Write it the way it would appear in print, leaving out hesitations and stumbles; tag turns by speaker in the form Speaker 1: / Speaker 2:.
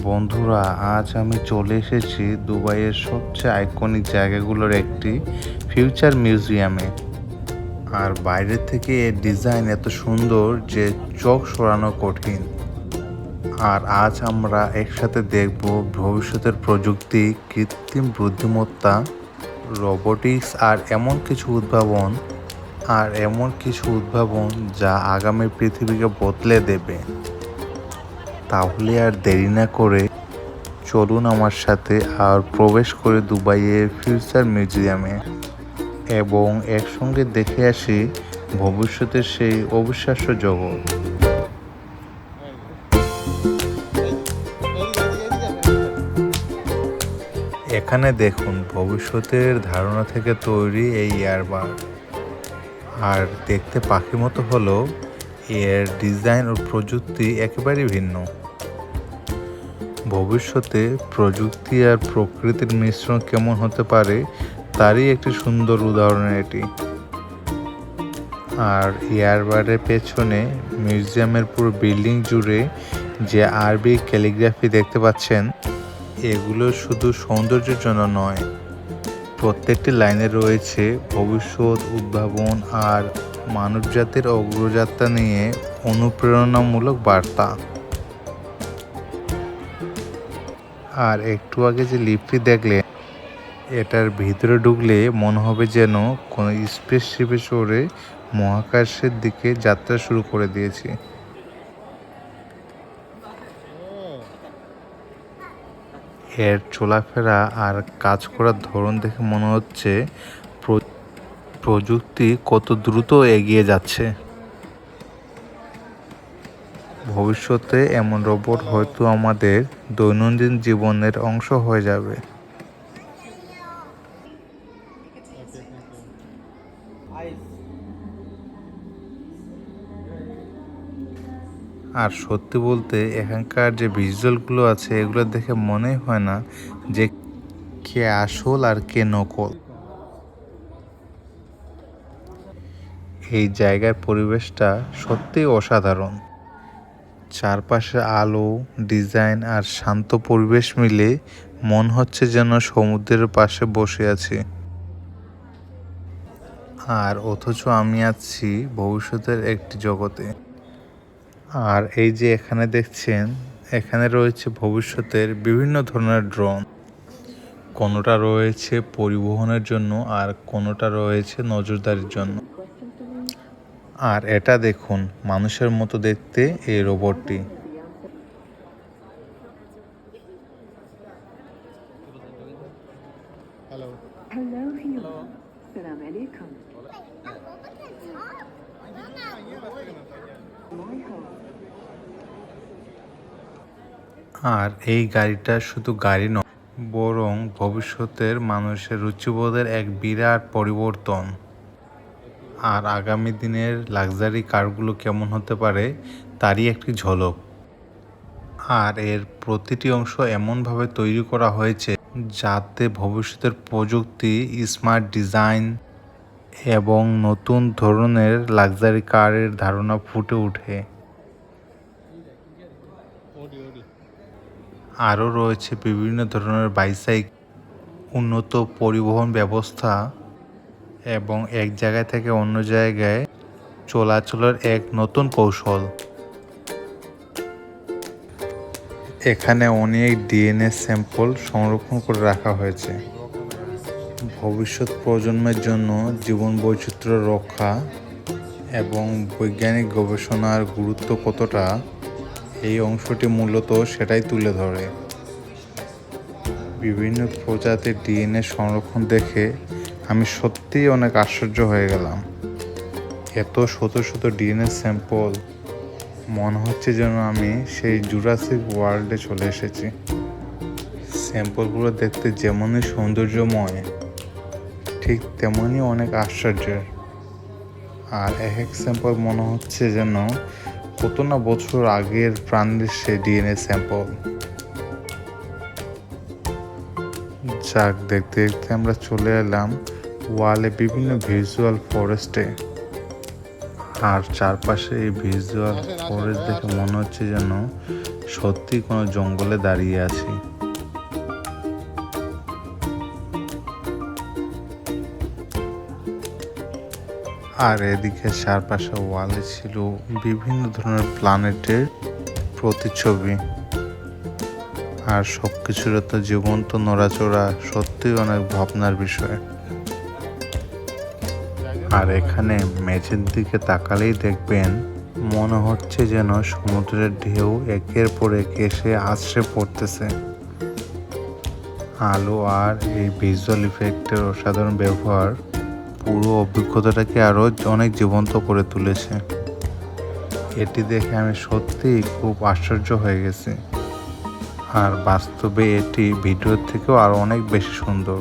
Speaker 1: বন্ধুরা, আজ আমি চলে এসেছি দুবাইয়ের সবচেয়ে আইকনিক জায়গাগুলোর একটি ফিউচার মিউজিয়ামে। আর বাইরে থেকে এর ডিজাইন এত সুন্দর যে চোখ সরানো কঠিন। আর আজ আমরা একসাথে দেখব ভবিষ্যতের প্রযুক্তি, কৃত্রিম বুদ্ধিমত্তা, রোবোটিক্স আর এমন কিছু উদ্ভাবন যা আগামী পৃথিবীকে বদলে দেবে। তাহলে আর দেরি না করে চলুন আমার সাথে আর প্রবেশ করে দুবাইয়ের ফিউচার মিউজিয়ামে এবং একসঙ্গে দেখে আসি ভবিষ্যতের সেই অবিশ্বাস্য জগৎ। এখানে দেখুন ভবিষ্যতের ধারণা থেকে তৈরি এই এয়ারবার। আর দেখতে পাখির মতো হলেও এর ডিজাইন ও প্রযুক্তি একেবারেই ভিন্ন। ভবিষ্যতে প্রযুক্তি আর প্রকৃতির মিশ্রণ কেমন হতে পারে তারই একটি সুন্দর উদাহরণ এটি। আর এয়ারবারের পেছনে মিউজিয়ামের পুরো বিল্ডিং জুড়ে যে আরবি ক্যালিগ্রাফি দেখতে পাচ্ছেন, এগুলো শুধু সৌন্দর্যের জন্য নয়, প্রত্যেকটি লাইনে রয়েছে ভবিষ্যৎ, উদ্ভাবন আর মানবজাতির অগ্রযাত্রা নিয়ে অনুপ্রেরণামূলক বার্তা। আর একটু আগে যে লিফটটি দেখলে, এটার ভিতরে ঢুকলে মনে হবে যেন কোনো স্পেসশিপে চড়ে মহাকাশের দিকে যাত্রা শুরু করে দিয়েছি। এর চলাফেরা আর কাজ করার ধরন দেখে মনে হচ্ছে প্রযুক্তি কত দ্রুত এগিয়ে যাচ্ছে। ভবিষ্যতে এমন রোবট হয়তো আমাদের দৈনন্দিন জীবনের অংশ হয়ে যাবে। আর সত্যি বলতে এখানকার যে ভিজুয়ালগুলো আছে, এগুলো দেখে মনেই হয় না যে কে আসল আর কে নকল। এই জায়গার পরিবেশটা সত্যিই অসাধারণ। চারপাশে আলো, ডিজাইন আর শান্ত পরিবেশ মিলে মন হচ্ছে যেন সমুদ্রের পাশে বসে আছি। আর অথচ আমি আছি ভবিষ্যতের একটি জগতে। আর এই যে এখানে দেখছেন, এখানে রয়েছে ভবিষ্যতের বিভিন্ন ধরনের ড্রোন। কোনোটা রয়েছে পরিবহনের জন্য আর কোনোটা রয়েছে নজরদারির জন্য। আর এটা দেখুন, মানুষের মতো দেখতে এই রোবটটি। আর এই গাড়িটা শুধু গাড়ি নয়, বরং ভবিষ্যতের মানুষের রুচিবোধের এক বিরাট পরিবর্তন। আর আগামী দিনের লাক্সারি কারগুলো কেমন হতে পারে তারই একটি ঝলক। আর এর প্রতিটি অংশ এমনভাবে তৈরি করা হয়েছে যাতে ভবিষ্যতের প্রযুক্তি, স্মার্ট ডিজাইন এবং নতুন ধরনের লাক্সারি কারের ধারণা ফুটে ওঠে। আরও রয়েছে বিভিন্ন ধরনের বাইসাইকেল, উন্নত পরিবহন ব্যবস্থা এবং এক জায়গা থেকে অন্য জায়গায় চলাচলের এক নতুন কৌশল। এখানে অনেক ডিএনএ স্যাম্পল সংরক্ষণ করে রাখা হয়েছে ভবিষ্যৎ প্রজন্মের জন্য জীবন বৈচিত্র্য রক্ষা এবং বৈজ্ঞানিক গবেষণার গুরুত্ব কতটা, এই অংশটি মূলত সেটাই তুলে ধরে। বিভিন্ন প্রজাতির ডিএনএ সংরক্ষণ দেখে আমি সত্যিই অনেক আশ্চর্য হয়ে গেলাম। এত শত শত ডিএনএ স্যাম্পল, মনে হচ্ছে যেন আমি সেই জুরাসিক ওয়ার্ল্ডে চলে এসেছি। স্যাম্পলগুলো দেখতে যেমনই সৌন্দর্যময়, ঠিক তেমনই অনেক আশ্চর্যের। আর এক এক স্যাম্পল মনে হচ্ছে যেন কত না বছর আগের প্রাণীর সে ডিএনএ স্যাম্পল। যাক, দেখতে দেখতে আমরা চলে এলাম ওয়ালে বিভিন্ন ভিজুয়াল ফরেস্টে। আর চারপাশে এই ভিজুয়াল ফরেস্ট দেখে মনে হচ্ছে যেন সত্যি কোনো জঙ্গলে দাঁড়িয়ে আছি। আর এদিকে চারপাশে ওয়ালে ছিল বিভিন্ন ধরনের প্ল্যানেটের প্রতিচ্ছবি। আর সবকিছুর এত জীবন্ত নড়াচড়া, সত্যি অনেক ভাবনার বিষয়। আর এখানে মেঝের দিকে তাকালেই দেখবেন মনে হচ্ছে যেন সমুদ্রের ঢেউ একের পর এক এসে আছড়ে পড়তেছে। আলো আর এই ভিজুয়াল ইফেক্টের অসাধারণ ব্যবহার পুরো অভিজ্ঞতাটাকে আরও অনেক জীবন্ত করে তুলেছে। এটি দেখে আমি সত্যিই খুব আশ্চর্য হয়ে গেছি। আর বাস্তবে এটি ভিডিওর থেকেও আরও অনেক বেশি সুন্দর।